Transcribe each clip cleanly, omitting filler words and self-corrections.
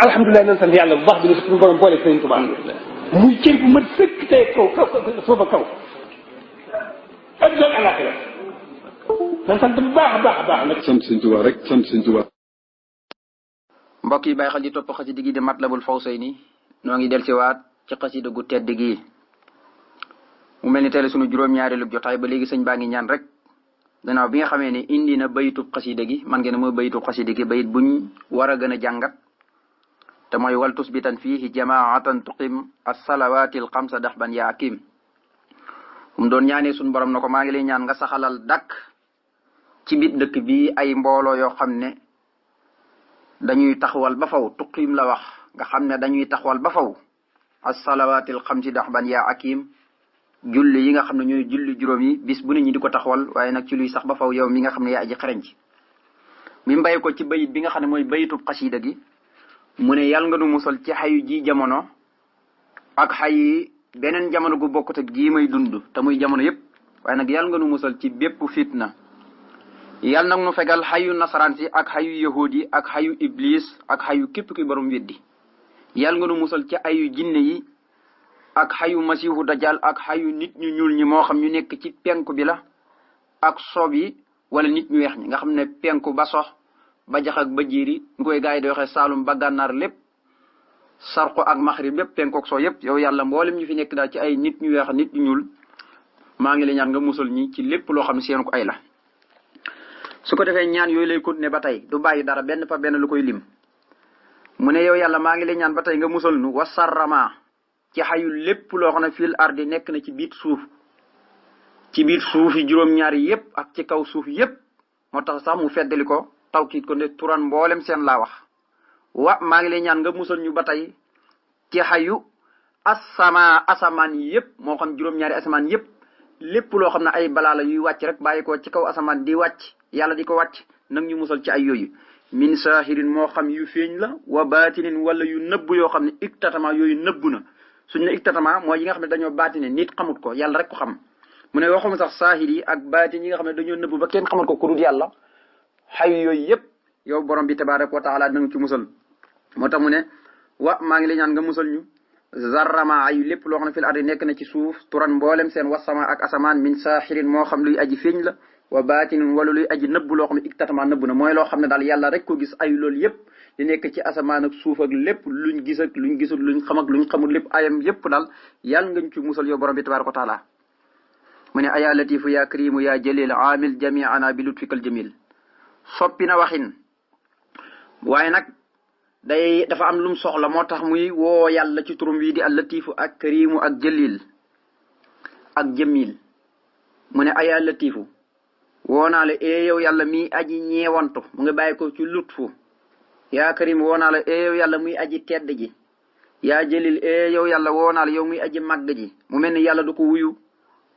alhamdulilah nan sant yàlla bu baax bi ne suñu borom boole sëriñ Tuubaa muy cër bu mat sëkk tey kaw suufa kaw adduna ak alaxira nan sant bu baax a baax a baax nag sant sëriñ Tuubaa rek sant sëriñ Tuubaa. mbokk yi bàyyi xel di topp xasida gi di Matlabul Fawzayni noo ngi del si waat ci xasida gu tedd gi mu mel ni teel sunu juróom-ñaareelu jotaay ba léegi sëñ baa ngi ñaan rek gannaaw bi nga xamee ne indi na bayitub xasida gi man ngeen ne mooy bayitub xasida gi bayit buñ war a gën a jàngat te mooy wal tusbitan fiihi jamaatan tuqim as-salawaati al-xamsa daxban yaa akim mu doon ñaanee suñu borom na ko maa ngi lay ñaan nga saxalal dakk ci biir dëkk bi ay mbooloo yoo xam ne dañuy taxawal ba faw tuqim la wax nga xam ne dañuy taxawal ba faw as-salawaati al-xamsi daxban yaa akim julli yi nga xam ne ñooy julli juróom yi bis bu nit ñi di ko taxawal waaye nag ci luy sax ba faw yow mi nga xam ne yaa aji xarañ ci mi mbay ko ci bayit bi nga xam ne mooy bayitub xasida gi mu ne yàlla nga nu musal ci xayu ji jamono ak xayi beneen jamono gu bokkut ak gii may dund te muy jamono yépp waaye nag yàlla nga nu musal ci bépp fitna yàlla nag nu fegal xayu nasaraan si ak xayu yahud yi ak xayu iblis ak xayu képp ki borom weddi yàlla nga nu musal ci ayu jinne yi ak xayu masihu dajal ak xayu nit ñu ñuul ñi moo xam ñu nekk ci penku bi la ak soob yi wala nit ñu weex ñi nga xam ne penku ba sox ba jax ak ba jiiri ñu koy gars yi di waxee saalum ba gànnaar lépp sarqu ak maxrib lépp penku ak soo yëpp yow yàlla mboolem ñu fi nekk daal ci ay nit ñu weex nit ñu ñuul maa ngi lay ñaan nga musal ñi ci lépp loo xam ne seen ko ay la su ko defee ñaan yooyu lay continuer ba tey du bàyyi dara benn par benn lu koy lim mu ne yow yàlla maa ngi lay ñaan ba tey nga musal nu wasarrama ci xayu lépp loo xam ne fil ardi nekk na ci biir suuf yi juróom-ñaari yépp ak ci kaw suuf yépp moo tax sax mu feddali ko tawkiit ko ne turan mboolem seen laa wax maa ngi lay ñaan nga musal ñu ba tey ci xayu asamaan yi yépp moo xam juróom-ñaari asamaan yépp lépp loo xam ne ay balaa la yuy wàcc rek bàyyi ko ci kaw asamaan di wàcc yàlla di ko wàcc nag ñu musal ci ay yooyu min saahirin moo xam yu feeñ la wa baatinin wala yu nëbb yoo xam ne iktatama yooyu nëbbu na suñ ne iktatama mooy yi nga xam ne dañoo baatine nit xamut ko yàlla rek ko xam mu ne waxuma sax saahir yi ak baatin yi nga xam ne dañoo nëbb ba kenn xamut ko ku dul yàlla xayu yooyu yëpp yow borom bi tabaaraka wa taala nanga ci musal moo tax mu ne maa ngi lay ñaan nga musal ñu zarrama ayu lépp loo xam ne fil ardi nekk na ci suuf turan mboolem seen wasama ak asamaan min saahirin moo xam luy aji feeñ la wa baatinin wala luy aji nëbb loo xam ne iktatama nëbb na mooy loo xam ne daal yàlla rek ko gis ayu loolu yëpp di nekk ci asamaan ak suuf ak lépp luñ gis ak luñ gisul luñ xam ak luñ xamul lépp ayam yëpp daal yàlla nga ñu ci musal yow borom bi tabaaraka wa taala mu ne aya latifu ya karimu ya jalil amil jamiana bi lutfikal jamil soppi na waxin waaye nag dafa am lum soxla moo tax muy woo yàlla ci turum wi di al latifu ak karimu ak jalil ak jamil mu ne aya latifu woo naa la yow yàlla mi aji ñeewantu mu ngi bàyyi ko ci lutfu yaa karim woo naa la yow yàlla muy aji tedd ji yaa jëlil yow yàlla woo naa la yow muy aji màgg ji mu mel ni yàlla du ko wuyu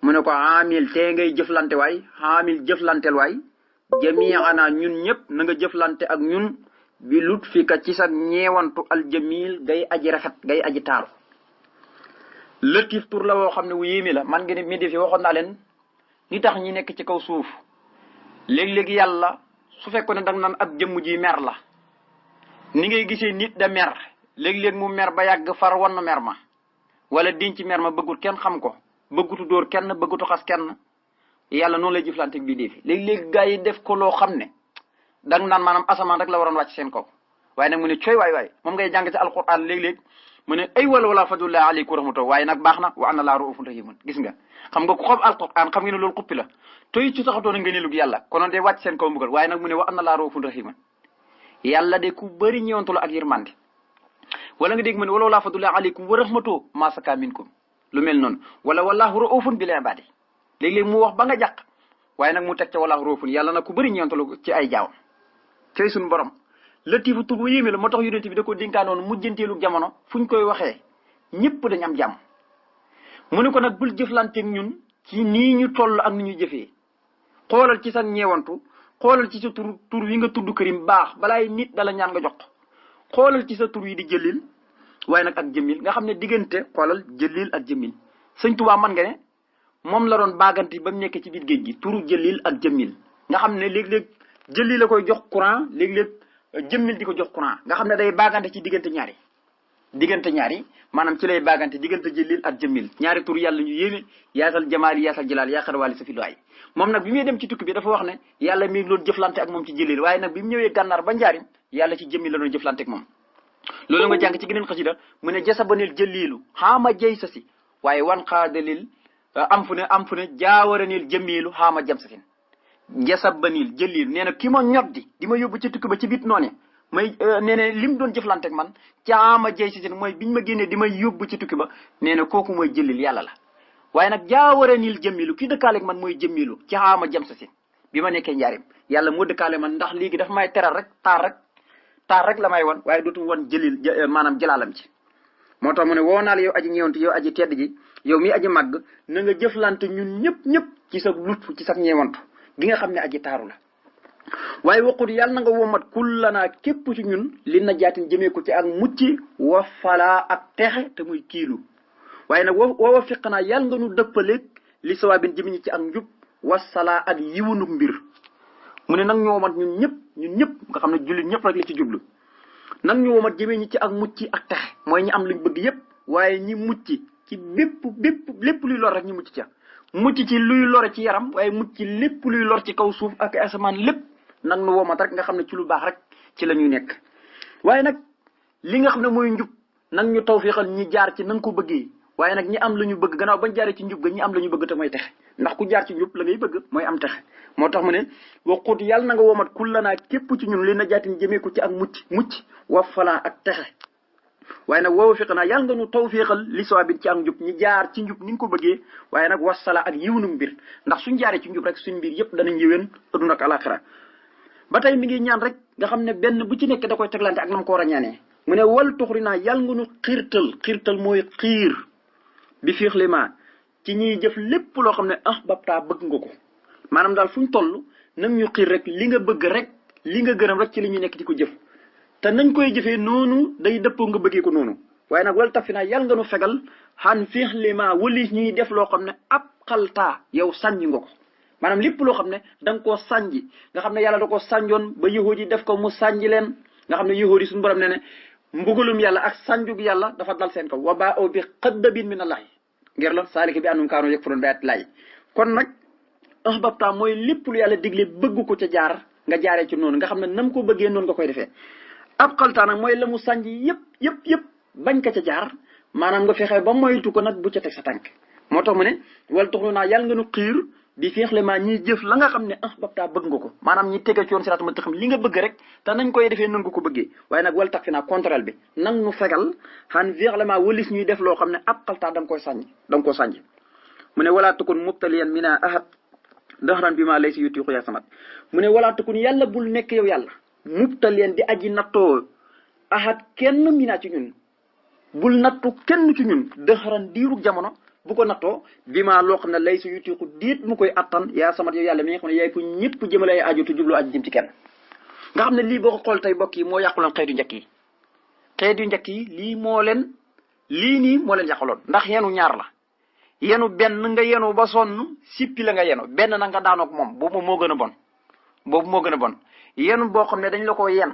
mu ne ko amil tee ngay jëflante waay amil jëflanteel waay jamiana ñun ñëpp na nga jëflante ak ñun bi lut fi ka ci sa ñeewantu aljamil gay aji rafet gay aji taaru lëtif tur la woo xam ne wu yéemi la man ngeen mi di fi waxoon naa leen ni tax ñi nekk ci kaw suuf léeg-léegi yàlla su fekkoon ne danga naan ab jëmm ji mer la ni ngay gisee nit da mer léeg-léeg mu mer ba yàgg far wann mer ma wala denc mer ma bëggut kenn xam ko bëggutu dóor kenn bëggutu xas kenn yàlla noonu lay jëflante bi dee fi léeg-léeg gaa yi def ko loo xam ne danga naan maanaam asamaan rek la waroon wàcc seen kaw waaye nag mu ne cooy waay moom ngay jàng ci alquran léeg-léeg mu ne ay wala fadullah aleykum rahmatulah waaye nag baax na wa anna laa raufun rahimun gis nga xam nga ku xob alquran xam nga ne loolu xuppi la toy ci taxatoon a ngëneelug yàlla konoon de wàcc seen kaw mbugal waaye nag mu ne wa anna laa raufun rahimun yàlla de ku bëri ñëwantu la ak yërmande wala nga dégg mu ne wala laa fadullah aleykum wa rahmatuh ma saka minkum lu mel noonu wala wallahu raufun bil ibadi léeg-léeg mu wax ba nga jàq waaye nag mu teg ca wallahu raufun yàlla nag ku bëri ñëwantu la ci ay jaawam tey suñu borom latifu tur bu yéeme la moo tax yonent bi da ko dénkaanoon mujjanteelu jamono fuñ koy waxee ñëpp dañ am jàmm mu ne ko nag bul jëflanteeg ñun ci nii ñu toll ak ni ñu jëfee xoolal ci sa ñeewantu xoolal ci sa tur wi nga tudd karim baax balaay nit dala ñaan nga jox xoolal ci sa tur yi di jëlil waaye nag ak jëmil nga xam ne diggante xoolal jëlil ak jëmil sëñ Tuubaa man nga ne moom la doon baaganti ba mu nekk ci biir géej gi turu jëlil ak jëmil nga xam ne léeg-léeg jëlil la koy jox courant léeg-léeg jëmmil di ko jox courant nga xam ne day baagante ci diggante ñaari maanaam ci lay baagante diggante jëlil ak jëmmil ñaari tur yàlla ñu yéeme yaasal jamaali yaasal jalaal yaa xarwaali sa fi doy moom nag bi muy dem ci tukki bi dafa wax ne yàlla mi ngi doon jëflante ak moom ci jëlil waaye nag bi mu ñëwee gànnaar ba njaarim yàlla ci jëmmil la doon jëflante ak moom loolu nga jàng ci geneen xasida mu ne jasabanil jëliilu xaama jay sa si waaye wan xaadalil am fu ne jaawaranil jëmmiilu xaama jam sa sin jasabanil jëliilu nee na ki ma ñoddi di ma yóbbu ci tukki ba ci biit noone may nee na lim doon jëflante ak man caama jay si sin mooy biñ ma génnee di may yóbbu ci tukki ba nee na kooku mooy jëlil yàlla la waaye nag jaawaranil jëmmiilu ki dëkkaaleeg man mooy jëmmiilu ci xaama jam sa sin bi ma nekkee njaarim yàlla moo dëkkaale man ndax léegi dafa may teral rek taar rek la may won waaye dootu won jëlil maanaam jëlaalam ci moo tax mu ne woo naa la yow aji ñeewantu yow aji tedd ji yow mi aji màgg na nga jëflante ñun ñëpp ci sa lutfu ci sa ñeewantu gi nga xam ne aji taaru la waaye waqut yàlla na nga womat kullanaa képp ci ñun li na jaatin jëmee ko ci ak mucc wa falaa ak texe te muy kiilu waaye nag wa fiq naa yàlla nga nu dëppaleeg li sawaabin jëmi ñi ci ak njub wasalaa ak yiwunuk mbir mu ne nag ñu womat ñun ñëpp nga xam ne jullit ñëpp rek la ci jublu nag ñu womat jëmee ñi ci ak mucc ak texe mooy ñi am luñ bëgg yëpp waaye ñi mucc ci lépp luy lor rek ñi mucc ca mucc ci luy lore ci yaram waaye mucc ci lépp luy lor ci kaw suuf ak asamaan lépp nag ñu womat rek nga xam ne ci lu baax rek ci la ñuy nekk waaye nag li nga xam ne mooy njub nag ñu tawfiixal ñi jaar ci nanga ko bëggee waaye nag ñi am la ñu bëgg gannaaw bañ jaaree ci njub ga ñi am la ñu bëgg te mooy texe ndax ku jaar ci njub la ngay bëgg mooy am texe moo tax mu ne waqut yàlla na nga womat kullanaa képp ci ñun li na jaatin jëmee ko ci ak mucc wa falaa ak texe waaye nag woowa fiq naa yàlla nga nu tawfiixal li sawaabin ci ak njub ñi jaar ci njub ni nga ko bëggee waaye nag wasala ak yiwnu mbir ndax suñ jaaree ci njub rek suñ mbir yëpp danañ yëwén adduna ak alaxira ba tey mi ngi ñaan rek nga xam ne benn bu ci nekk da koy teglante ak nam ko war a ñaanee mu ne wal tuxri naa yàlla nga nu xiirtal mooy xiir bi fiixlima ci ñiy jëf lépp loo xam ne babtaa bëgg nga ko maanaam daal fu ñu toll nag ñu xiir rek li nga bëgg rek li nga gërëm rek ci li ñu nekk di ko jëf te nañ koy jëfee noonu day dëppoo nga bëggee ko noonu waaye nag wal tafi naa yàlla nga nu fegal xan fiixlima wali ñuy def loo xam ne ab xaltaa yow sànji nga ko maanaam lépp loo xam ne da nga koo sànji nga xam ne yàlla da ko sànjoon ba yahuud yi def ko mu sànji leen nga xam ne yahuud yi suñu borom ne mbugalum yàlla ak sànjug yàlla dafa dal seen kaw wa baa aw bi xaddabin min allahi ngir la saalika bi annum kaanu yakfuruun bi aayati llaahi kon nag ahbabta mooy lépp lu yàlla digle bëgg ko ca jaar nga jaaree ci noonu nga xam ne nam ko bëggee noonu nga koy defee ab xaltaa nag mooy la mu sànji yëpp bañ ka ca jaar maanaam nga fexe ba moytu ko nag bu ca teg sa tànk moo tax mu ne wala taxlu naa yàlla nga nu xiir bi feexle maa ñiy jëf la nga xam ne babtaa bëgg nga ko maanaam ñi tege ci yoon siraat ma xam li nga bëgg rek te nañ koy defee nan nga ko bëggee waaye nag wala tax fi naa contraire bi nang nu fegal xan feexle maa walis ñuy def loo xam ne ab xaltaa da nga koo sànji mu ne walaa tukun mubtaliyan mina ahad daxran bi maa lay si yutiixu yaa samat mu ne walaa tukun yàlla bul nekk yow yàlla mubtaliyan di aji nattoo ahad kenn mina ci ñun bul nattu kenn ci ñun daxran diiru jamono bu ko nattoo bi maa loo xam ne lay si yutiixu diit mu koy attan yaa samat yow yàlla mi nga xam ne yaay fu ñëpp jëmale ay aju te jublu aji jëm ci kenn nga xam ne lii boo ko xool tey bokk yi moo yàquloon xeetu njëkk yi lii nii moo leen yàqaloon ndax yenu ñaar la yenu benn nga yenu ba sonn sippi la nga yenu benn na nga daanook moom boobu moo gën a bon yenu boo xam ne dañ la ko yen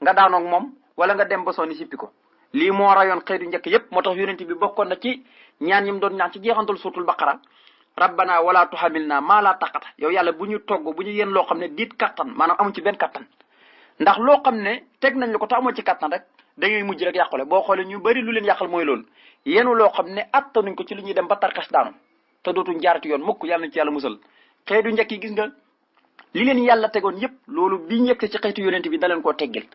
nga daanook moom wala nga dem ba sonn sippi ko lii moo rayoon xeetu njëkk yépp moo tax yonent bi bokkoon na ci ñaan ñim doon ñaan ci jeexantal suutul baqara rabbana wala tuhamilna maa laa taqata yow yàlla bu ñu togg bu ñu yen loo xam ne diit kattan maanaam amuñ ci benn kattan ndax loo xam ne teg nañ la ko te amoo ci kattan rek da ngay mujj rek yàqule boo xoolee ñu bari lu leen yàqal mooy loolu yenu loo xam ne attanuñ ko ci lu ñuy dem ba tarkas daanu te dootuñ jaarati yoon mukk yàlla nañ ci yàlla musal xeetu njëkk yi gis nga li leen yàlla tegoon yépp loolu bi njëkk ci xeetu yonent bi da leen koo teggil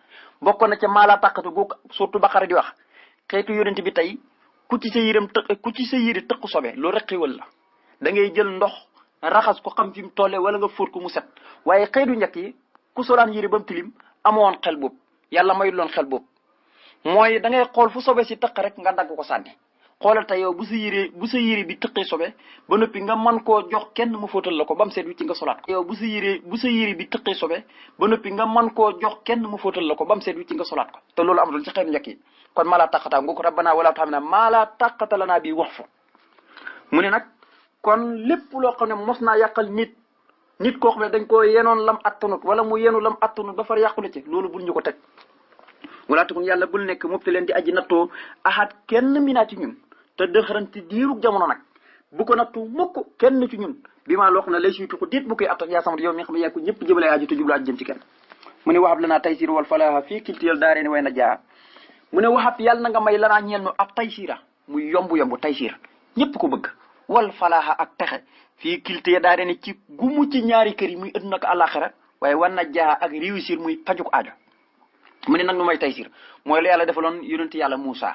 bokkoon na ca maa laa taqatu gu surtout baqara di wax xeetu yonent bi tey ku ci sa yére tëq sobe loolu rek xéwal la da ngay jël ndox raxas ko xam fi mu tolle wala nga fóot ko mu set waaye xeetu njëkk yi ku solaan yére ba mu tilim amoon xel boobu yàlla mayul loon xel boobu mooy da ngay xool fu sobe si tëq rek nga dagg ko sànni xoolal tey yow bu sa yére bi tëqee sobe ba noppi nga mën koo jox kenn mu fóotal la ko ba mu set wi ci nga solaat ko yow bu sa yére bi tëqee sobe ba noppi nga mën koo jox kenn mu fóotal la ko ba mu set wi ci nga solaat ko te loolu amatul ci xeetu njëkk yi kon maa laa taqataa nga ko rabbana wala tuhamilna maa laa taqata lanaa bi wax fa mu ne nag kon lépp loo xam ne mos naa yàqal nit nit koo xam ne dañ ko yenoon lam attanut wala mu yenu lam attanut ba far yàqule ci loolu bul ñu ko teg wala takun yàlla bul nekk mubti leen di aji nattoo ahad kenn minaa ci ñun te dëxëranti diiru jamono nag bu ko nattu mukk kenn ci ñun bi maa loo xam ne lay suytu ko diit bu koy attan yaa samad yow mi nga xam ne yaa ko ñëpp jëbale aju te jublu aj jëm ci kenn mu ne waxab lanaa taysir wal falaha fii kiltiyal daaree ni way na jaa mu ne waxab yàlla na nga may lanaa ñeel nu ab taysira muy yomb taysir ñëpp ko bëgg wal falaha ak texe fii kiltiya daaree ni ci gumu ci ñaari kër yi muy ëdduna ak àllaaxira waaye wan na jaa ak réussir muy pajuk aajo mu ne nag nu may taysir mooy la yàlla defaloon yonent yàlla Moussa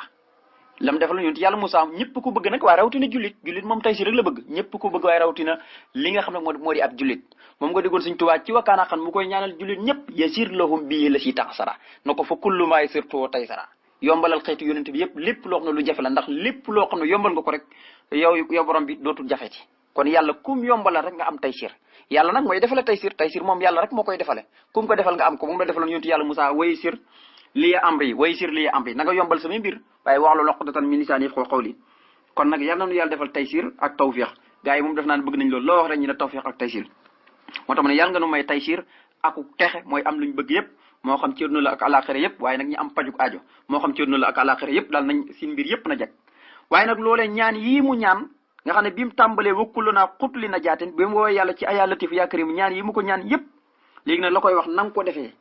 lam defaloon yonent yàlla Moussa ñëpp ko bëgg nag waaye rawatina jullit moom taysir rek la bëgg ñëpp ko bëgg waaye rawatina li nga xam ne moo di ab jullit moom nga déggoon Sëñ Tuubaa ci wakkaana xan mu koy ñaanal jullit ñëpp yasir lahum bii la si taxsara na ko fa kullu maay surtout taysara yombalal xeetu yonent bi yëpp lépp loo xam ne lu jafe la ndax lépp loo xam ne yombal nga ko rek yow borom bi dootul jafeti kon yàlla kum yombalal rek nga am taysir yàlla nag mooy defale taysir moom yàlla rek moo koy defale kum ko defal nga am ko moom la defaloon yonent yàlla Moussa way sir liy amri na nga yombal samay mbir waaye wax loolu uqdatan min lisaani yafqahu qawli kon nag yal na nu yàlla defal taysir ak tawfiq gars yi moom def naa ne bëgg nañ loolu loo wax rek ñu ne tawfiq ak taysir moo tax ma ne yàlla nga nu may taysir ak texe mooy am luñ bëgg yëpp moo xam ci àddina la ak àllaaxira yëpp waaye nag ñu am pajuk aajo moo xam ci àddina la ak àllaaxira yëpp daal nañ seen mbir yëpp na jag waaye nag loolee ñaan yii mu ñaan nga xam ne bi mu tàmbalee wëkkulu naa xutli na jaatin bi mu woowee yàlla ci ayaa latif yaa karim ñaan yi mu ko ñaan yëpp léegi nag la koy wax na nga ko defee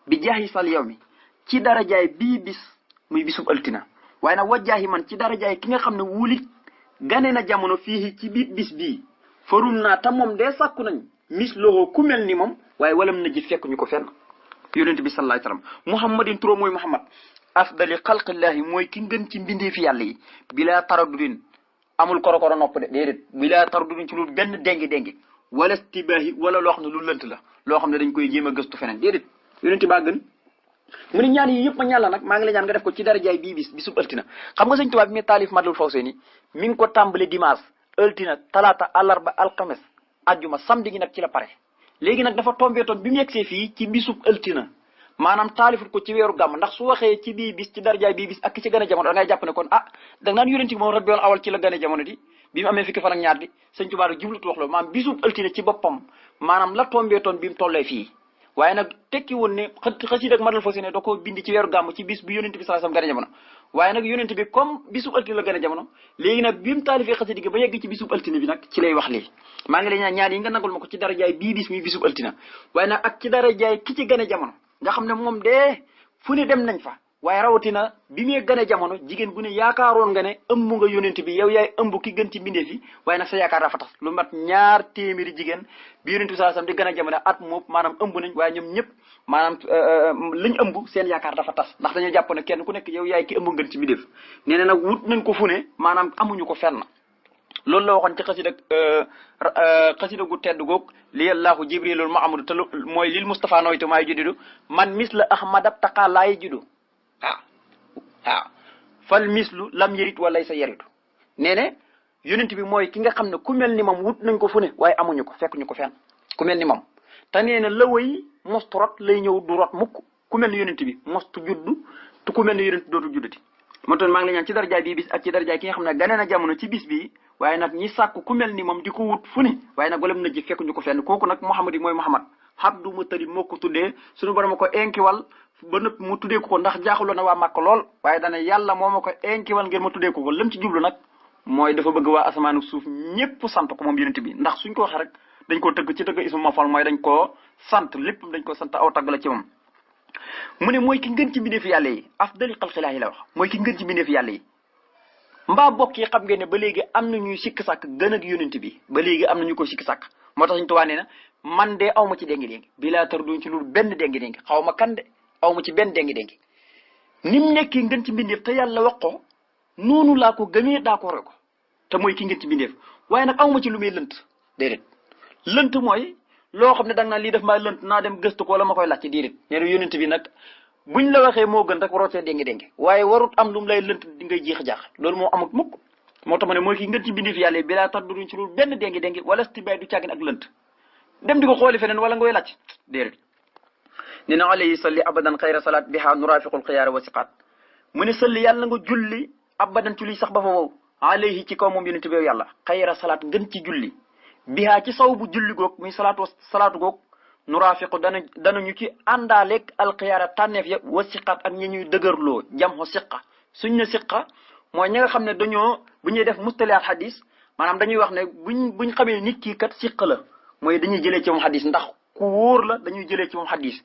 bi jaahi sal yow mi ci darajaay bii bis muy bisub altina waaye nag wajjaahi man ci darajaay ki nga xam ne wulit gane na jamono fii ci biir bis bii farum naa tam moom dee sàkku nañ mis loxoo ku mel ni moom waaye walam na ji fekk ñu ko fenn yonent bi sallallahu alayhi wasallam muhammadin turo mooy muhammad afdali xalqillahi mooy ki ngën ci mbindee fi yàlla yi bilaa taraddudin amul korokoro nopp de déedéet bilaa taraddudin ci lu benn déngi wala stibaahi wala loo xam ne lu lënt la loo xam ne dañ koy jéem a gëstu feneen déedéet yonent baa gën mu ne ñaan yi yëpp ma ñaan la nag maa ngi la ñaan nga def ko ci darajaay bii bisub ëltina xam nga Sëñ Tuubaa bi mi taalif Matlabul Fawzayni mi ngi ko tàmbali dimanche ëltina talaata àllarba alxames ajjuma samedi gi nag ci la pare léegi nag dafa tombé toon bi mu yegsee fii ci bisub ëltina maanaam taalifut ko ci weeru gàmm ndax su waxee ci bii bis ci darajaay bii bis ak ki ci gën a jamono da ngay jàpp ne kon da nga naan yonent bi moom rabiul awal ci la gën a jamono di bi mu amee fukki fan ak ñaar di Sëñ Tuubaa rek jublut wax loolu maanaam bisub ëltina ci boppam maanaam la tombé toon bi mu tollee fii waaye nag tekki woon ne xasida ak Matlabul Fawzayni da ko bind ci weeru gàmm ci bis bi yonent bi sallallahu alayhi wasallam gën a jamono waaye nag yonent bi comme bisub altine la gën a jamono léegi nag bi mu taalifee xasida gi ba yegg ci bisub altine bi nag ci lay wax lii maa ngi lay ñaan yi nga nangul ma ko ci darajaay bii bis muy bisub altine waaye nag ak ci darajaay ki ci gën a jamono nga xam ne moom de fu ne dem nañ fa waaye rawatina bi muy gën a jamono jigéen gu ne yaakaaroon nga ne ëmb nga yonent bi yow yaay ëmb ki gën ci mbindeef yi waaye nag sa yaakaar dafa tas lu mat 200 jigéen bi yonent bi sallallahu alayhi wasallam di gën a jamono at moom maanaam ëmb nañ waaye ñoom ñëpp maanaam liñ ëmb seen yaakaar dafa tas ndax dañoo jàpp ne kenn ku nekk yow yaay ki ëmb ngën ci mbindeef nee na nag wut nañ ko fu ne maanaam amuñu ko fenn loolu la waxoon ci xasida gu tedd goog li yàllaahu jibrilul mahamadu te mooy lil Mustafa nooytu maay juddidu man misla ahmadab taqaa laay juddu waaw fal mislu lam yërit walay sa yëritu nee ne yonent bi mooy ki nga xam ne ku mel ni moom wut nañ ko fu ne waaye amuñu ko fekk ñu ko fenn ku mel ni moom te nee na la way mostu rot lay ñëw du rot mukk ku mel ni yonent bi mostu juddu te ku mel ni yonent dootu juddati moo tax maa ngi la ñaan ci darajaay bii bis ak ci darajaay ki nga xam ne gane na jamono ci bis bii waaye nag ñi sàkku ku mel ni moom di ko wut fu ne waaye nag walam na ji fekk ñu ko fenn kooku nag Muhammad yi mooy Muhammad Abdu Mutalib moo ko tuddee suñu borom a ko enkiwal ba nëpp mu tuddee ko ndax jaaxuloon na waa Màkka lool waaye dana yàlla moo ma ko enkiwal ngeen ma tuddee ko lam ci jublu nag mooy dafa bëgg waa asamaan ak suuf ñëpp sant ko moom yonent bi ndax suñ ko waxee rek dañ koo tëgg ci tëgg ismu mafal mooy dañ koo sant lépp dañ ko sant aw tagg la ci moom mu ne mooy ki ngën ci mbindeefi yàlla yi afdali xalqilaahi la wax mooy ki ngën ci mbindeefi yàlla yi mbaa bokk yi xam ngeen ne ba léegi am na ñuy sikk sàkk gën ak yonent bi ba léegi am na ñu ko sikk sàkk moo tax suñu tuwaa nee na man de aw ma ci déngi-déngi bi laa tar duñ ci loolu benn déngi-déngi xaw ma kan de aw ma ci benn déngi-déngi ni mu nekkee ngën ci mbindeef te yàlla wax ko noonu laa ko gëmee daa ko roy ko te mooy ki ngën ci mbindeef waaye nag aw ma ci lu muy lënt déedéet lënt mooy loo xam ne da nga naan lii def maa lënt naa dem gëstu ko wala ma koy laaj ci déedéet nee na yonent bi nag buñ la waxee moo gën rek waroo see déngi-déngi waaye warut am lu mu lay lënt di ngay jeex jaax loolu moo amut mukk moo tax ma ne mooy ki ngën ci mbindeef yàlla bi laa tar duñ ci loolu benn déngi-déngi wala stibaay du càggin ak lënt dem di ko xooli feneen wala ngoy laaj déedéet nee na alayhi salli abadan xayra salaat biha nurafiqul xiyaara wa siqaat mu ne salli yàlla nga julli abadan ci luy sax ba fa wow alayhi ci kaw moom yonent bi yàlla xayra salaat ngën ci julli bihaa ci saw bu julli goog muy salaatu goog nuraafiqu danañu ci àndaaleeg alxiyaara tànneef ya wa siqaat ak ñi ñuy dëgërloo jam xo siqa suñ ne siqa mooy ñi nga xam ne dañoo bu ñuy def mustalihaat xadis maanaam dañuy wax ne buñ xamee nit kii kat siqa la mooy dañuy jëlee ci moom xadis ndax ku wóor la dañuy jëlee ci moom xadis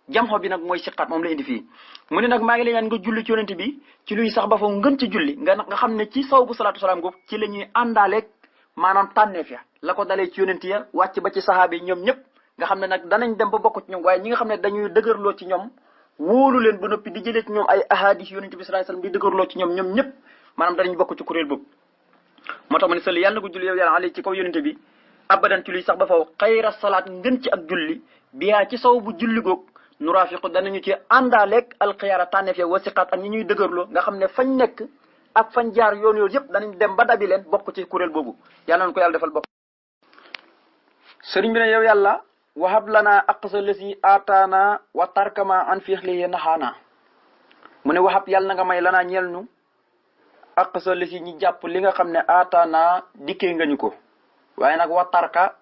jamxo bi nag mooy siqaat moom la indi fii mu ne nag maa ngi lay ñaan nga julli ci yonent bi ci luy sax ba fa ngën ci julli nga xam ne ci saw bu salaatu salaam googu ci la ñuy àndaaleeg maanaam tànneef ya la ko dalee ci yonent ya wàcc ba ci saxaaba yi ñoom ñëpp nga xam ne nag danañ dem ba bokk ci ñoom waaye ñi nga xam ne dañuy dëgërloo ci ñoom wóolu leen ba noppi di jëlee ci ñoom ay ahadis yonent bi sallallahu alayhi wasallam di dëgërloo ci ñoom ñoom ñëpp maanaam danañ bokk ci kuréel boobu moo tax ma ne sali yàlla na ko julli yow yàlla ali ci kaw yonent bi abadan ci luy sax ba faw xayra salaat ngën ci ak julli biyaa ci saw bu julli goog nuraafiqu danañu ci àndaaleeg alxiyaara tànneef ya wasiqaat ak ñi ñuy dëgërloo nga xam ne fañ nekk ak fañ jaar yoon yooyu yëpp danañ dem ba dabi leen bokk ci kuréel boobu yàlla na ko yàlla defal bokk sëriñ bi ne yow yàlla wahab lana aqsa lasi ataana wa tarkama an fiixlihi naxaana mu ne wahab yàlla na nga may lanaa ñeel ñu aqsa lasi ñi jàpp li nga xam ne ataana dikkee nga ñu ko waaye nag wa tarka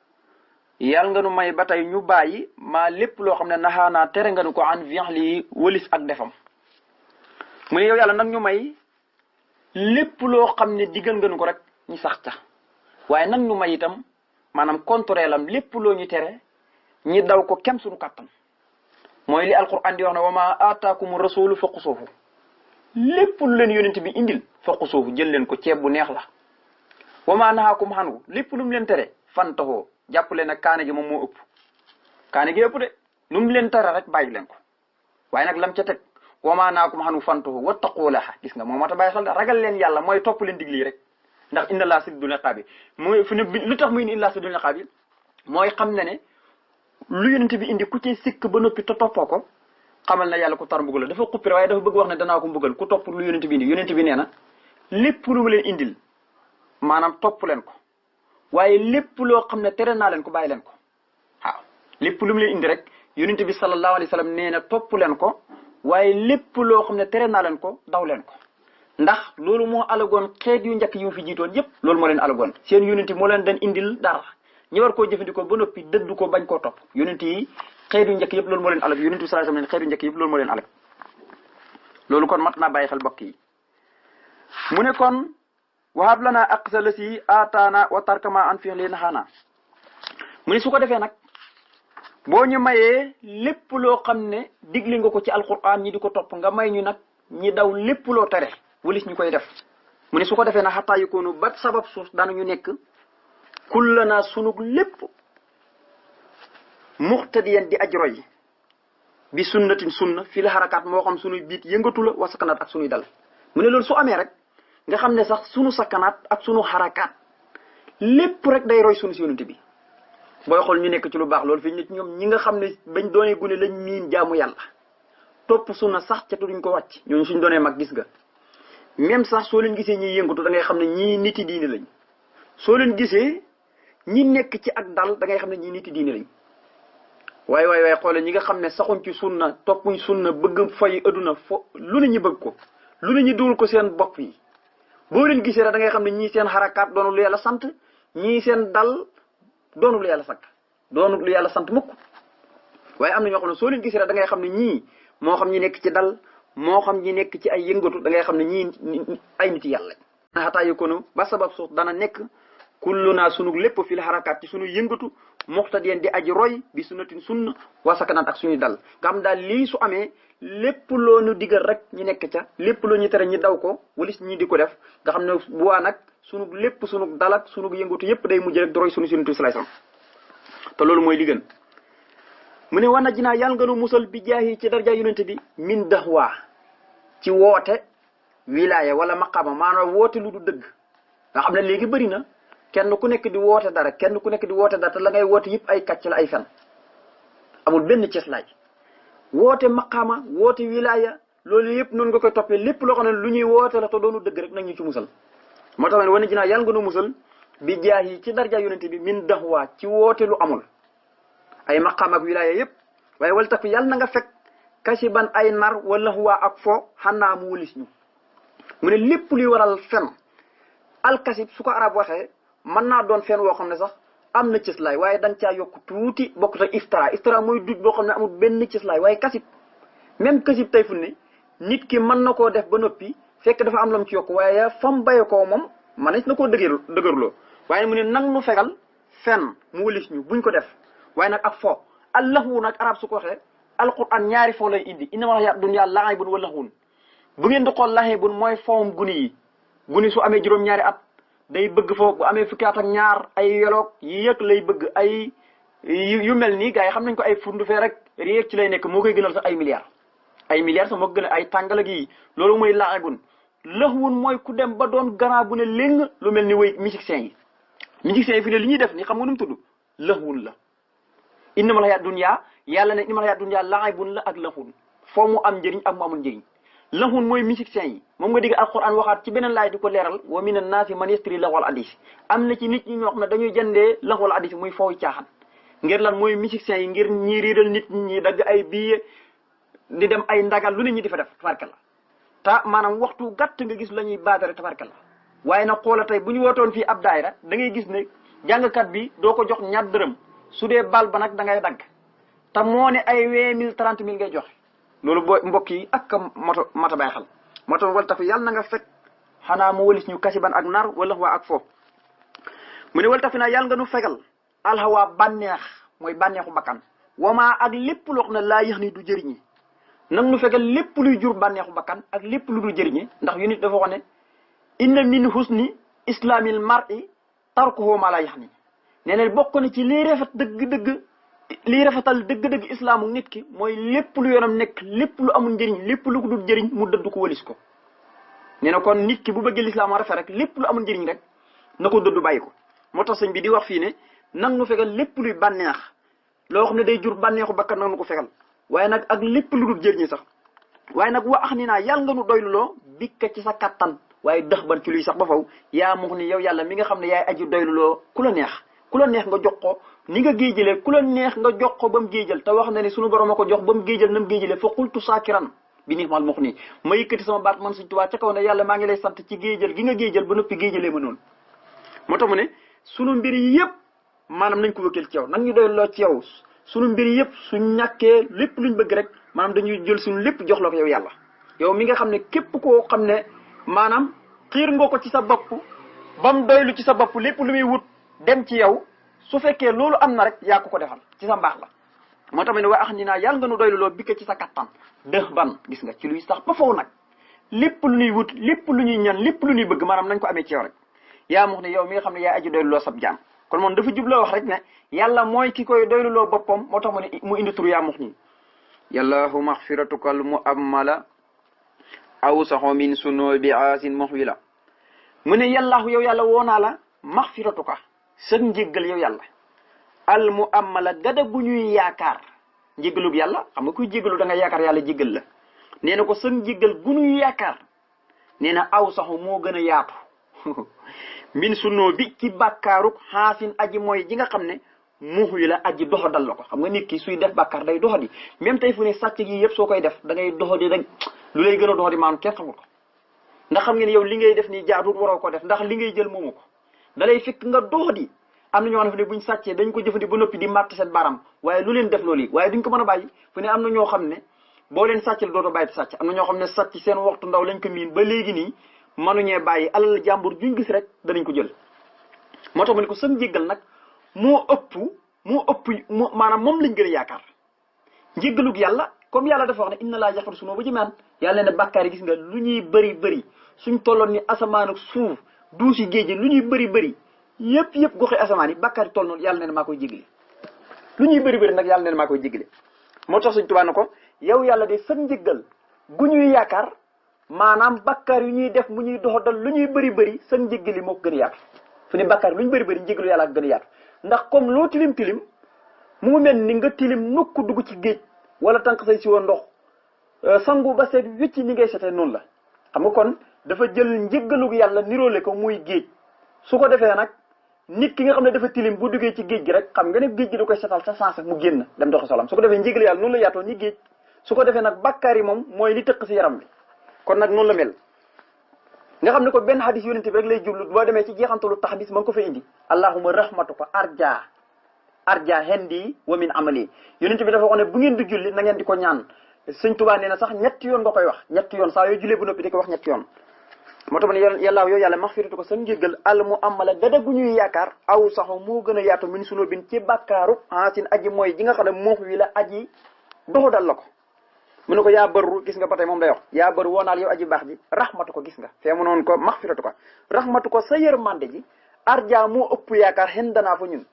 yàlla nga nu may ba tey ñu bàyyi maa lépp loo xam ne naxaana tere nga nu ko an fiixlihi wëlis ak defam mu ne yow yàlla nag ñu may lépp loo xam ne diggal nga nu ko rek ñu sax ca waaye nag ñu may itam maanaam contraire lam lépp loo ñu tere ñi daw ko kem suñu kàttan mooy li alquran di wax ne wa ma ataakum rasulu faqusuuhu lépp lu leen yonent bi indil faqusuuhu jël leen ko ceeb bu neex la wa ma nahaakum anhu lépp lu mu leen tere fantaxoo jàpp leen ak kaane gi moom moo ëpp kaane gi ëpp de lu mu leen tere rek bàyyi leen ko waaye nag lam ca teg wa ma nahaakum anhu fantaxoo wattaqullaha gis nga moo mat a bàyyi xel ragal leen yàlla mooy topp leen digli rek ndax inna laa shadiidul iqaabi mooy fu ne lu tax muy ni inna laa shadiidul iqaabi mooy xam ne lu yonent bi indi ku ci sikk ba noppi te toppoo ko xamal na yàlla ku tar mbugal la dafa xuppire waaye dafa bëgg wax ne danaa ko mbugal ku topp lu yonent bi indi yonent bi nee na lépp lu mu leen indil maanaam topp leen ko waaye lépp loo xam ne tere naa leen ko bàyyi leen ko waaw lépp lu mu leen indi rek yonent bi sallallahu alayhi wa sallam nee na topp leen ko waaye lépp loo xam ne tere naa leen ko daw leen ko ndax loolu moo alagoon xeet yu njëkk yi mu fi jiitoon yépp loolu moo leen alagoon seen yonent moo leen dan indil dara ñi war koo jëfandikoo ba noppi dëddu ko bañ koo topp yonent yi xeet yu njëkk yëpp loolu moo leen alag yonent bi sallallahu alayhi wasallam xeet yu njëkk yëpp loolu moo leen alag loolu kon mat naa bàyyi xel bokk yi mu ne kon wahab lana aqsa lasi ataana wa tarkama an fi'li nahaana mu ne su ko defee nag boo ñu mayee lépp loo xam ne digli nga ko ci alquran ñi di ko topp nga may ñu nag ñi daw lépp loo tere walis ñu koy def mu ne su ko defee nag xataa yukoonu ba sabab suuf daanañu nekk kullana sunug lépp muxtadiyan di ajroy bi sunnatin sunna fii la xarakaat moo xam sunuy biit yëngatu la wa sakanaat ak sunuy dal mu ne loolu su amee rek nga xam ne sax sunu sakanaat ak sunu xarakaat lépp rek day roy sunu si yonent bi booy xool ñu nekk ci lu baax loolu fi nit ñoom ñi nga xam ne bañ doonee gune lañ miin jaamu yàlla topp sunna sax ca duñ ko wàcc ñooñu suñ doonee mag gis nga même sax soo leen gisee ñiy yëngatu da ngay xam ne ñii niti diine lañ soo leen gisee ñi nekk ci ak dal da ngay xam ne ñii niti diine lañ waaye xoole ñi nga xam ne saxuñ ci sunna toppuñ sunna bëgg fay adduna lu ne ñu bëgg ko lu ne ñu dugal ko seen bopp yi boo leen gisee rek da ngay xam ne ñii seen xarakaat doonu lu yàlla sant ñii seen dal doonu lu yàlla sant doonu lu yàlla sant mukk waaye am na ñoo xam ne soo leen gisee rek da ngay xam ne ñii moo xam ñi nekk ci dal moo xam ñi nekk ci ay yëngatu da ngay xam ne ñii ay nit yàlla lañ xataa yëkkoonu ba sabab suuf dana nekk kullu naa sunu lépp fil xarakaat ci sunu yëngatu muxtadiyan di aji roy bi sunnatin sunna wa sakanaat ak suñuy dal nga xam daal lii su amee lépp loo ñu digal rek ñu nekk ca lépp loo ñu tere ñi daw ko walis ñi di ko def nga xam ne bu waa nag sunu lépp sunu dal ak sunu yëngatu yépp day mujj rek di roy sunu sunnatu sallallahu alayhi wasallam te loolu mooy li gën mu ne wana jinaa yàlla nga nu musal bi jaahi ci darja yonente bi min dahwa ci woote wilaya wala maqama maanaam woote lu du dëgg nga xam ne léegi bëri na kenn ku nekk di woote dara kenn ku nekk di woote dara te la ngay woote yëpp ay kàcc la ay fen amul benn cëslaay woote maqaama woote wilaya loolu yëpp noonu nga koy toppee lépp loo xam ne lu ñuy woote la te doonu dëgg rek nag ñu ci musal moo tax wane jinaa yàlla nga nu musal bi jaahi ci darja yonente bi min dahwa ci woote lu amul ay maqaam ak wilaya yëpp waaye wala tax yàlla na nga fekk kasiban ay nar wala waa ak fo xanaa mu wëlis ñu mu ne lépp luy waral fen alkasib su ko arab waxee mën naa doon fen woo xam ne sax am na cëslaay waaye da nga caa yokk tuuti bokkut ak iftara mooy duj boo xam ne amul benn cëslaay waaye kasib même kasib tey fu ne nit ki mën na koo def ba noppi fekk dafa am lam ci yokk waaye fam baye koo moom manees na koo dëgërloo waaye mu ne nang nu fegal fenn mu wëlis ñu buñ ko def waaye nag ak fo allahu nag arab su ko waxee alquran ñaari foo lay indi innamal hayaatu dunya la'ibun wa lahwun bu ngeen di xool lahibun mooy foom guni su amee juróom-ñaari at day bëgg foofu bu amee fukki at ak ñaar ay yoloog yi yëg lay bëgg ay yu mel nii gars yi xam nañ ko ay fundu fee rek yëg ci lay nekk moo koy gënal sax ay milliards sax moo ko gën ay tàngal ak yi loolu mooy la'ibun lahwun mooy ku dem ba doon gannaaw bu ne léng lu mel ni way musiciens yi fi ne li ñuy def ni xam nga nu mu tudd lahwun la innamal hayaatu dunya yàlla ne innamal hayaatu dunya la'ibun la ak lahwun foo mu am njëriñ ak mu amul njëriñ lahwun mooy musiciens yi moom nga digg alquran waxaat ci beneen laay di ko leeral wa minan naasi man yastari lahwal hadis am na ci nit ñi ñoo xam ne dañuy jëndee lahwal hadis muy fooy caaxaan ngir lan mooy musiciens yi ngir ñi riiral nit ñi dagg ay billet di dem ay ndagal lu ne ñi di fa def tabarkalla te maanaam waxtu gàtt nga gis la ñuy baatare tabarkalla waaye nag xoola tey bu ñu wootoon fii ab daayira da ngay gis ne jàngkat bi doo ko jox ñaar dërëm su dee bal ba nag da ngay dagg te moo ne ay 20 000 30 000 ngay joxe loolu boo mbokk yi ak mata bàyyi xel moo tax wal tafi yàlla na nga fekk xanaa mu walis ñu kasiban ak nar wala waa ak foofu mu ne wal tafi naa yàlla nga nu fegal alxawaa bànneex mooy bànneexu bakkan wamaa ak lépp loo xam ne laa yëx ni du jëriñi nag nu fegal lépp luy jur bànneexu bakkan ak lépp lu du jëriñi ndax yu nit dafa wax ne inna min husni islamil mar'i tarkuhu ma laa yëx ni nee na bokk na ci lii rafet lii rafetal dëgg-dëgg islaamu nit ki mooy lépp lu yoonam nekk lépp lu amul njëriñ lépp lu ko dul jëriñ mu dëdd ko walis ko nee na kon nit ki bu bëggee lislaam rafet rek lépp lu amul njëriñ rek na ko dëdd bàyyi ko moo tax sëñ bi di wax fii ne nang nu fegal lépp luy bànneex loo xam ne day jur bànneexu bakkan nag nu ko fegal waaye nag ak lépp lu dul jëriñi sax waaye nag wa ax ni naa yàlla nga nu doyluloo bikka ci sa kattan waaye dëx ban ci luy sax ba faw yaa mux ni yow yàlla mi nga xam ne yaay aji doyluloo ku la neex nga jox ko ni nga géejalee ku la neex nga jox ko ba mu géejal te wax na ni sunu borom a ko jox ba mu géejal na mu géejalee fa xultu saakiran bi ni mal mux nii ma yëkkati sama baat man Sëñ Tuubaa ca kaw ne yàlla maa ngi lay sant ci géejal gi nga géejal ba noppi géejalee ma noonu moo tax mu ne sunu mbir yëpp maanaam nañ ko wëkkil ci yow nag ñu doyloo ci yow sunu mbir yëpp suñ ñàkkee lépp luñ bëgg rek maanaam dañuy jël suñu lépp jox la ko yow yàlla yow mi nga xam ne képp koo xam ne maanaam xiir nga ko ci sa bopp ba mu doylu ci sa bopp lépp lu muy wut dem ci yow su fekkee loolu am na rek yaa ko defal ci sa mbaax la moo tax ne waa ax ni naa yàlla nga nu doylu loo bikk ci sa kattan dëx ban gis nga ci luy sax ba faw nag lépp lu ñuy wut lépp lu ñuy ñaan lépp lu ñuy bëgg maanaam nañ ko amee ci yow rek yaa wax ne yow mi nga xam ne yaa aji doylu loo sab jaam kon moom dafa jubloo wax rek ne yàlla mooy ki koy doylu loo boppam moo tax mu ne mu indi tur yaa mux nii yàllaahu maxfiratukal mu amala aw saxo min suno bi aasin muxwila mu ne yàllaahu yow yàlla woonaa la maxfiratuka sëg njéggal yow yàlla al mu amala gada gu ñuy yaakaar njéggalug yàlla xam nga kuy jéggalu da nga yaakaar yàlla jéggal la nee na ko sëg njéggal gu ñuy yaakaar nee na aw saxu moo gën a yaatu min sunnoo bi ci bàkkaaruk xaasin aji mooy ji nga xam ne muxwi la aji doxadal la ko xam nga nit ki suy def bàkkaar day doxadi même tey fu ne sàcc gi yëpp soo koy def da ngay doxadi rek lu lay gën a doxadi maanaam kenn xamul ko ndax xam ngeen yow li ngay def nii jaadut waroo ko def ndax li ngay jël moomu ko da lay fekk nga doxadi am na ñoo xam ne buñ sàccee dañ ko jëfandi ba noppi di màtt seen baram waaye lu leen def loolu yi waaye duñ ko mën a bàyyi fu ne am na ñoo xam ne boo leen sàccal dootoo bàyyi sàcc am na ñoo xam ne sàcc seen waxtu ndaw lañ ko miin ba léegi nii mënuñee bàyyi alal jàmbur juñ gis rek danañ ko jël moo tax ma ne ko sën jéggal nag moo ëpp maanaam moom lañ gën a yaakaar njéggalug yàlla comme yàlla dafa wax ne inna laa yaxfiru sunuuba jamii'an yàlla ne bàkkaar yi gis nga lu ñuy bëri suñ tolloon ni asamaan ak suuf duusi géej lu ñuy bëri yëpp goxi asamaan yi bàkkaar yi toll noonu yàlla ne maa koy jéggale lu ñuy bëri nag yàlla ne maa koy jéggale moo tax Sëñ Tuubaa ne ko yow yàlla de sën njéggal gu ñuy yaakaar maanaam bàkkaar yu ñuy def mu ñuy doxadal lu ñuy bëri sën njéggal yi moo ko gën a yaatu fu ne bàkkaar lu ñu bëri njéggalu yàlla ak gën a yaatu ndax comme loo tilim mu mel ni nga tilim nukk dugg ci géej wala tànk say si woon ndox sangu ba seet wicc ni ngay setee noonu la xam nga kon dafa jël njéggalug yàlla niroole ko muy géej su ko defee nag nit ki nga xam ne dafa tilim bu duggee ci géej gi rek xam nga ne géej gi da koy setal sa sens mu génn dem doxi solam su ko defee njéggal yàlla noonu la yaatoo ni géej su ko defee nag bàkkaar yi moom mooy li tëq si yaram bi kon nag noonu la mel nga xam ne ko benn hadis yonente bi rek lay jublu boo demee ci jeexantalu taxdis ma ngi ko fa indi allahumma rahmatuka arja hendi wa min amali yonente bi dafa wax ne bu ngeen di julli na ngeen di ko ñaan sëñ Tuubaa nee na sax ñetti yoon nga koy wax ñetti yoon saa yoo jullee bu noppi di ko wax ñetti yoon moo tax ma ne yàllaaw yow yàlla maxfiratu ko sa njéggal al mu amala gada gu ñuy yaakaar aw saxo moo gën a yaatu min sunoo bin ci bàkkaaru sin aji mooy ji nga xam ne moox wi la aji doxu dal la ko mu ne ko yaa bëru gis nga ba tey moom day wax yaa bëru woonaal yow aji baax ji rahmatu ko gis nga fee mu noonu ko maxfiratu ko rahmatu ko sa yërmande ji arja moo ëpp yaakaar xen danaa fa ñun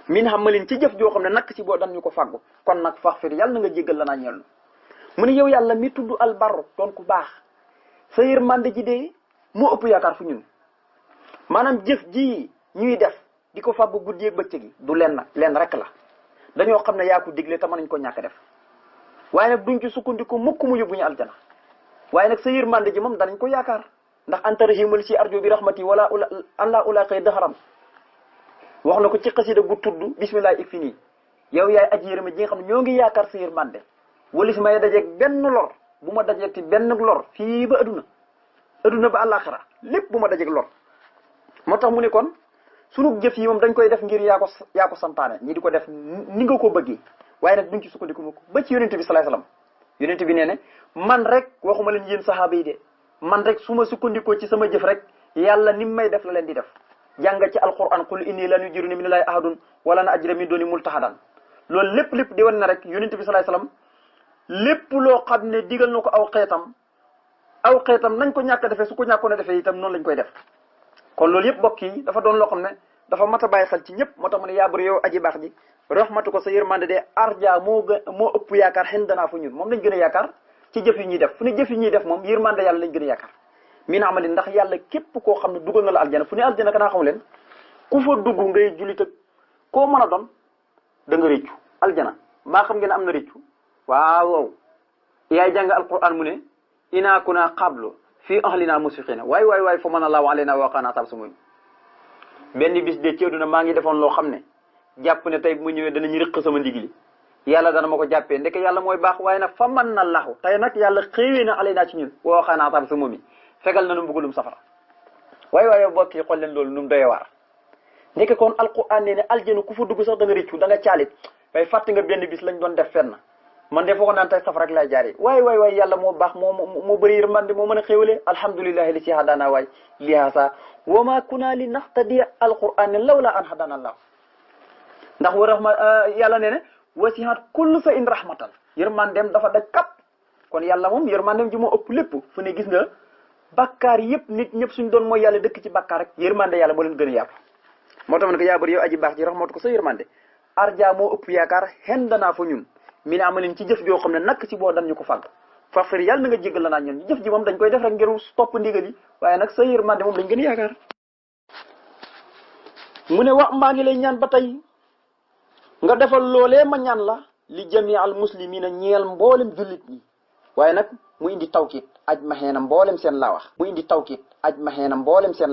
min xamalin ci jëf joo xam ne nakk ci boo dan ñu ko fàggu kon nag faxfir yàlla na nga jéggal la naa ñeel mu ne yow yàlla mi tudd albarru doon ku baax sa yërmande ji de moo ëpp yaakaar fu ñun maanaam jëf ji ñuy def di ko fàggu guddi ak bëccëg gi du leen rek la dañoo xam ne yaa ko digle te mën nañ ko ñàkk def waaye nag duñ ci sukkandiku mukk mu yóbbu ñu aljana waaye nag sa yërmande ji moom danañ ko yaakaar ndax anta rahimul si arjo bi rahmati wala an la ulaqay daxaram wax na ko ci xasida gu tudd bismillah ik fi nii yow yaay aji yërëme ji nga xam ne ñoo ngi yaakaar sa yërmande wala si may dajeeg benn lor bu ma dajeeg ti benn lor fii ba adduna ba àllaaxira lépp bu ma dajeeg lor moo tax mu ne kon sunu jëf yi moom dañ koy def ngir yaa ko santaane ñi di ko def ni nga ko bëggee waaye nag duñ ci sukkandiku ma ko ba ci yonente bi salaay salaam yonente bi nee ne man rek waxuma leen yéen saxaaba yi de man rek su ma sukkandikoo ci sama jëf rek yàlla ni may def la leen di def jàng ci alquran qul inni lan yujiruni minallahi ahadun wala na ajra min duni multahadan loolu lépp di wan na rek yonente bi salaay salaam lépp loo xam ne digal na ko aw xeetam nañ ko ñàkk defee su ko ñàkkoon a defee itam noonu lañ koy def kon loolu yëpp bokk yi dafa doon loo xam ne dafa mat a bàyyi xel ci ñëpp moo tax mu ne yaa bëri yow aji baax ji rahmatu ko sa yërmande de arja moo ëpp yaakaar xen danaa fa ñun moom lañ gën a yaakaar ci jëf yi ñuy def fu ne jëf yi ñuy def moom yërmande yàlla lañ gën a yaakaar min amali ndax yàlla képp koo xam ne dugal na la aljana fu ne aljana kanaa xamu leen ku fa dugg ngay jullit ak koo mën a doon da nga réccu aljana maa xam ngeen am na réccu waaw yaay jàng alquran mu ne inaa kunaa qablu fii ahlina musfiqina waay fa mën a laaw aleyna waqaana atab sumuñ benn bis de ci àdduna maa ngi defoon loo xam ne jàpp ne tey bu mu ñëwee danañu rëq sama ndigli yàlla dana ma ko jàppee ndeke yàlla mooy baax waaye nag fa mën na laxu tey nag yàlla xëywee na aleyna ci ñun waqaana atab sumuñ mi fegal na nu mbugulum safara waaye bokk yi xool leen loolu nu mu doyee waar ndeke kon alquran nee ne aljana ku fa dugg sax da nga rëccu da nga caalit waaye fàtte nga benn bis lañ doon def fenn man de foo ko naan tey safara rek lay jaaree waay yàlla moo baax moo bëri yërmande moo mën a xéwale alhamdulillahi li si hadana waay li haasa wa ma kunaa li nahtadiya alquran ne lawla an hadana allah ndax wa rahma yàlla nee ne wasihat kullu sa in rahmatan yërmandeem dafa daj kap kon yàlla moom yërmandeem ji moo ëpp lépp fu ne gis nga bakkaar yëpp nit ñëpp suñ doon mooy yàlla dëkk ci bakkaar rek yërmande yàlla moo leen gën a yaatu moo tax ma ne ko yaa bëri yow aji baax ji rahmatu ko sa yërmande arja moo ëpp yaakaar xen danaa fa ñun mi ne amalin ci jëf joo xam ne nakk ci boo dan ñu ko fàgg faxfir yàlla na nga jéggal la naa ñun jëf ji moom dañ koy def rek ngir topp ndigal yi waaye nag sa yërmande moom lañ gën a yaakaar mu ne wax maa ngi lay ñaan ba tey nga defal loolee ma ñaan la li jami al muslimina ñeel mboolem jullit ñi waaye nag mu indi tawkiit aj ma xeena mboolem seen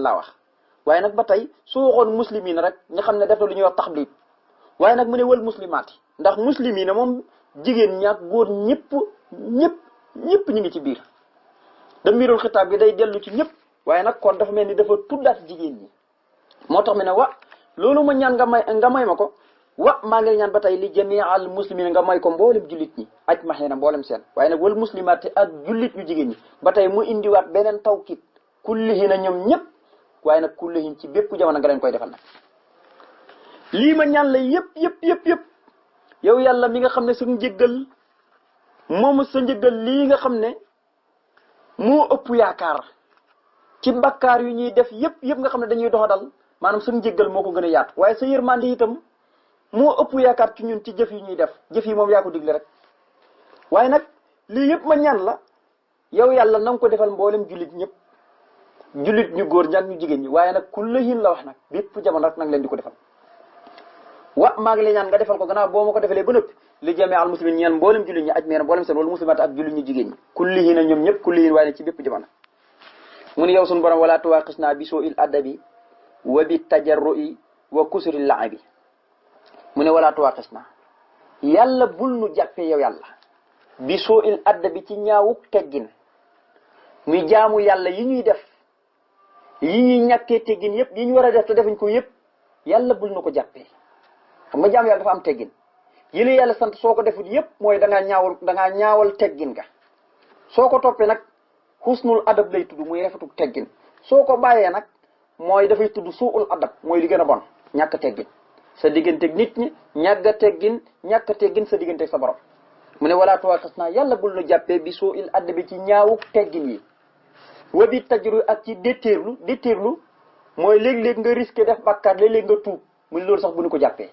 laa wax waaye nag ba tey su waxoon muslimina rek nga xam ne def na lu ñuy wax taxbiib waaye nag mu ne wal muslimaati ndax muslimina moom jigéen ñaak góor ñëpp ñu ngi ci biir damirul xitaab bi day dellu ci ñëpp waaye nag kon dafa mel ni dafa tuddaat jigéen ñi moo tax mu ne loolu ma ñaan nga may ma ko maa ngi ñaan ba tey li jamii al muslimina nga may ko mboolem jullit ñi aj ma xeena mboolem seen waaye nag wal muslimaati ak jullit ñu jigéen ñi ba tey mu indiwaat beneen tawkit kullihina ñoom ñëpp waaye nag kullihin ci bépp jamono nga leen koy defal nag lii ma ñaan la yëpp yow yàlla mi nga xam ne sa njëggal moom sa njëggal lii nga xam ne moo ëpp yaakaar ci bakkaar yu ñuy def yëpp nga xam ne dañuy doxadal maanaam sa njëggal moo ko gën a yaatu waaye sa yërmande itam moo ëpp yaakaar ci ñun ci jëf yi ñuy def jëf yi moom yaa ko digle rek waaye nag lii yëpp ma ñaan la yow yàlla na nga ko defal mboolem jullit ñëpp jullit ñu góor ñaak ñu jigéen ñi waaye nag kullahin la wax nag bépp jamono rek nag leen di ko defal maa ngi lay ñaan nga defal ko gannaaw boo ma ko defalee ba noppi li jamee al muslimin ñaan mboolem jullit ñi aj meena mboolem seen wala muslimaat ak jullit ñu jigéen ñi kullihin a ñoom ñëpp kullihin waaye nag ci bépp jamono mu ne yow suñu borom wala tuwaqisna bi soo il adabi wa bi tajarru'i wa kusuri la'abi mu ne wala tuwaqisna yàlla bul nu jàppee yow yàlla bi soo il adabi ci ñaawuk teggin muy jaamu yàlla yi ñuy def yi ñuy ñàkkee teggin yëpp yi ñu war a def te defuñ ko yëpp yàlla bul na ko jàppee xam nga jaam yàlla dafa am teggin yi la yàlla sant soo ko defut yëpp mooy da ngaa ñaawal teggin ga soo ko toppee nag xusnul adab lay tudd muy rafetu teggin soo ko bàyyee nag mooy dafay tudd suul adab mooy li gën a bon ñàkk teggin sa digganteeg nit ñi ñàkk teggin sa digganteeg sa borom mu ne wala tuwaaxis naa yàlla bul nu jàppee bi suu il adabi ci ñaawu teggin yi wa bi tajru ak ci déttéerlu mooy léeg-léeg nga risqué def bàkkaar léeg-léeg nga tuub mu ne loolu sax bu ñu ko jàppee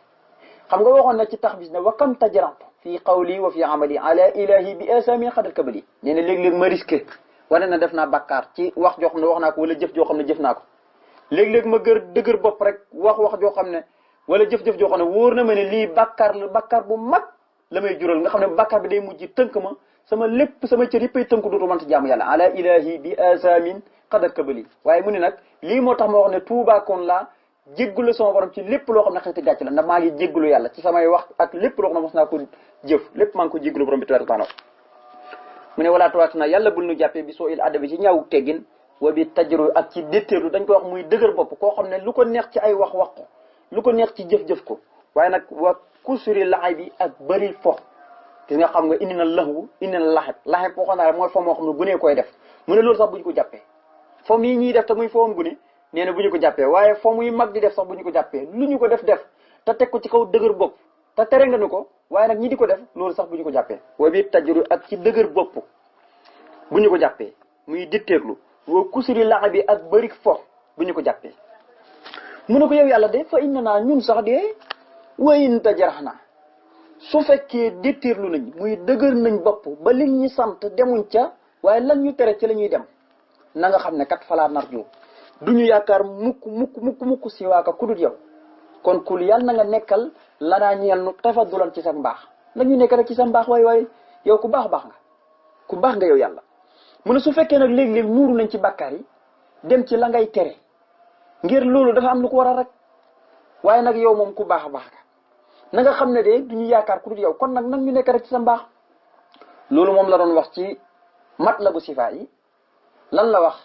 xam nga waxoon na ci tax bis ne wa kam tajrantu fii qawli wa fi amali ala ilahi bi asami xadal kabali nee na léeg-léeg ma risqué wane na def naa bàkkaar ci wax joo xam ne wax naa ko wala jëf joo xam ne jëf naa ko léeg-léeg ma dëgër bopp rek wax joo xam ne wala jëf-jëf joo xam ne wóor na ma ne lii bàkkaar bu mag la may jural nga xam ne bàkkaar bi day mujj tënk ma sama lépp sama cër yëppay tënk dootu mënta jaamu yàlla ala ilahi bi asamin xadal kabali waaye mu ne nag lii moo tax ma wax ne tuubaakoon laa jéggulu sama borom ci lépp loo xam ne xeeti gàcc la ndax maa ngi jéggulu yàlla ci samay wax ak lépp loo xam ne mos naa ko jëf lépp maa ngi ko jéggulu borom bi tabaaraka taala mu ne walaa tuwaat na yàlla bul nu jàppee bi soo il adabi ci ñaaw teggin wa bi tajru ak ci déttéerlu dañ ko wax muy dëgër bopp koo xam ne lu ko neex ci ay wax ko lu ko neex ci jëf ko waaye nag wa kusuri laxay bi ak bëri fo gis nga xam nga indi na laxwu indi na laxeb waxoon naa mooy fo moo xam ne bu ne koy def mu ne loolu sax bu ñu ko jàppee fo mii ñuy def te muy foom bu ne nee na bu ñu ko jàppee waaye fo muy mag di def sax bu ñu ko jàppee lu ñu ko def te teg ko ci kaw dëgër bopp te tere nga nu ko waaye nag ñi di ko def loolu sax bu ñu ko jàppee wa bi tajru ak ci dëgër bopp bu ñu ko jàppee muy ditteerlu wa kusuri laxa bi ak bëri fo bu ñu ko jàppee mu ne ko yow yàlla de fa inna naa ñun sax de wayin tajarax naa su fekkee ditteerlu nañ muy dëgër nañ bopp ba li ñu sant demuñ ca waaye lan ñu tere ci la ñuy dem na nga xam ne kat falaa narju du ñu yaakaar mukk si waaka ku dul yow kon kul yàlla na nga nekkal lanaa ñeel nu tafadulan ci sa mbaax la ñu nekk rek ci sa mbaax waaye yow ku baax nga yow yàlla mu ne su fekkee nag léeg-léeg muuru nañ ci bàkkaar yi dem ci la ngay tere ngir loolu dafa am lu ko waral rek waaye nag yow moom ku baax nga na nga xam ne de du ñu yaakaar ku dul yow kon nag ñu nekk rek ci sa mbaax loolu moom la doon wax ci matlabu sifaa yi lan la wax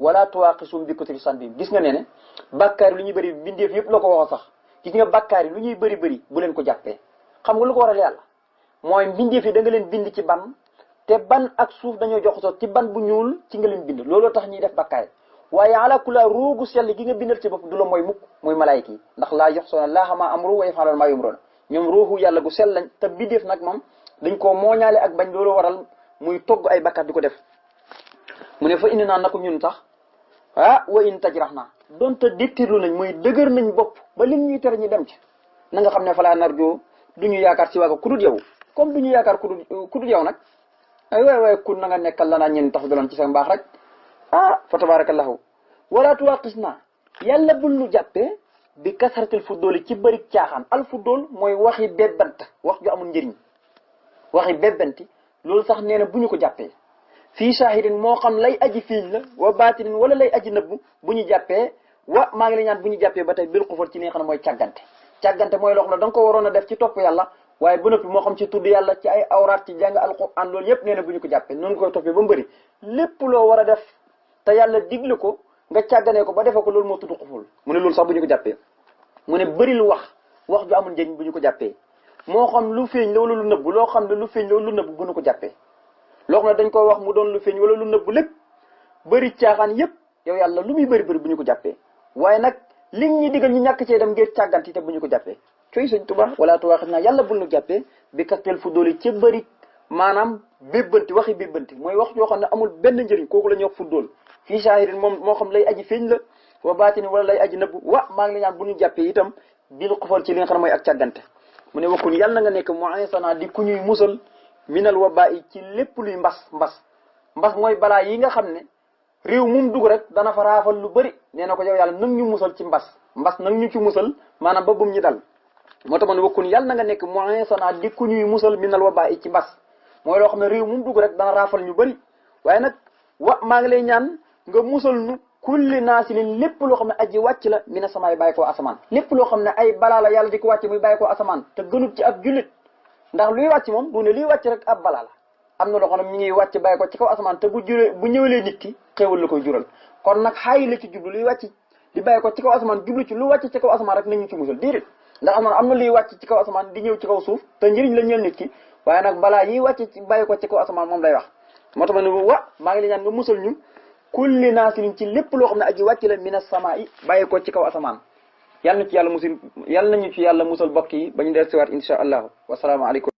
wala tuwaqisum bi kutri san bi gis nga ne bàkkaar yi lu ñuy bëri bindeef yëpp la ko waxoo sax gis nga bàkkaar yi lu ñuy bëri bu leen ko jàppee xam nga lu ko waral yàlla mooy bindeef yi da nga leen bind ci ban te ban ak suuf dañoo jox so ci ban bu ñuul ci nga leen bind looloo tax ñuy def bàkkaar yi waaye ala kula roogu sell gi nga bindal ci bopp du la mooy mukk muy malaayika yi ndax laa yox sona laaxa ma amru wa yaf'aluna ma yumruna ñoom ruuxu yàlla gu sell lañ te bindeef nag moom dañ koo mooñaale ak bañ loolu waral muy togg ay bàkkaar di ko def mu ne fa indi naa nako ñun tax wa in tajrax naa donte déttirlu nañ muy dëgër nañ bopp ba lim ñuy tere ñu dem ci na nga xam ne falaa narjo du ñu yaakaar ci waaga ku dul yow comme du ñu yaakaar ku dul yow nag ay waay kun na nga nekkal lanaa ñeen tax doon ci sa mbaax rek fa tabarakallahu wala tuwaqis naa yàlla bul nu jàppee bi kasaratil fuddooli ci bëri caaxaan al fuddool mooy waxi bebbant wax ju amul njëriñ waxi bebbanti loolu sax nee na bu ñu ko jàppee fii shahidin moo xam lay aji fiiñ la wa baatinin wala lay aji nëbbu bu ñu jàppee maa ngi lay ñaan bu ñu jàppee ba tey bil xufar ci li nga xam ne mooy càggante mooy loo xam ne da nga ko waroon a def ci topp yàlla waaye ba noppi moo xam ci tudd yàlla ci ay awraat ci jàng alquran loolu yëpp nee na bu ñu ko jàppee noonu koy toppee ba mu bëri lépp loo war a def te yàlla digle ko nga càgganee ko ba defee ko loolu moo tudd xuful mu ne loolu sax bu ñu ko jàppee mu ne bëri lu wax ju amul njëriñ bu ñu ko jàppee moo xam lu feeñ la wala lu nëbb loo xam ne lu feeñ la wala lu nëbb bu ñu ko jàppee loo xam ne dañ ko wax mu doon lu feeñ wala lu nëbb lépp bëri caaxaan yëpp yow yàlla lu muy bëri bu ñu ko jàppee waaye nag li ñi digal ñu ñàkk cee dem ngir càgganti te bu ñu ko jàppee coy sëñ Tuubaa wala tuwaaxit naa yàlla bul nu jàppee bi kastel fu dooli ci bëri maanaam bébbanti waxi bébbanti mooy wax yoo xam ne amul benn njëriñ kooku la ñuy wax fu dool fii shahirin moom moo xam lay aji feeñ la wa baatini wala lay aji nëbb maa ngi la ñaan bu ñu jàppee itam bil xufal ci li nga xam ne mooy ak càggante mu ne wakkun yàlla na nga nekk mu'isana di ku ñuy musal minal waba'i ci lépp luy mbas mooy balaa yi nga xam ne réew mum dugg rek dana fa raafal lu bëri nee na ko yow yàlla nag ñu musal ci mbas nag ñu ci musal maanaam ba bum ñi dal moo tax man wakkun yàlla na nga nekk mu'isana di ku ñuy musal minal waba'i ci mbas mooy loo xam ne réew mum dugg rek dana raafal ñu bëri waaye nag maa ngi lay ñaan nga musal nu kulli naasilin lépp loo xam ne aji wàcc la mina samaay bàyyi koo asamaan lépp loo xam ne ay balaa la yàlla di ko wàcc muy bàyyi koo asamaan te gënut ci ab jullit ndax luy wàcc moom du ne luy wàcc rek ab balaa la am na loo xam ne mi ngi wàcc bàyyi ko ci kaw asamaan te bu ñëwalee nit ki xéewal la koy jural kon nag xaayi la ci jublu luy wàcc di bàyyi ko ci kaw asamaan jublu ci lu wàcc ci kaw asamaan rek nañu ci musal déedéet ndax am na luy wàcc ci kaw asamaan di ñëw ci kaw suuf te njëriñ la ñeel nit ki waaye nag balaa yiy wàcc ci bàyyi ko ci kaw asamaan moom lay wax moo tax ma ne maa ngi lay ñaan nga musal ñu kulli naasirin ci lépp loo xam ne aji wàcc la mina samaa'i bàyyi ko ci kaw asamaan yàlla nañu ci yàlla musal bokk yi ba ñu del siwaat insha allahu wasalaamaaleykum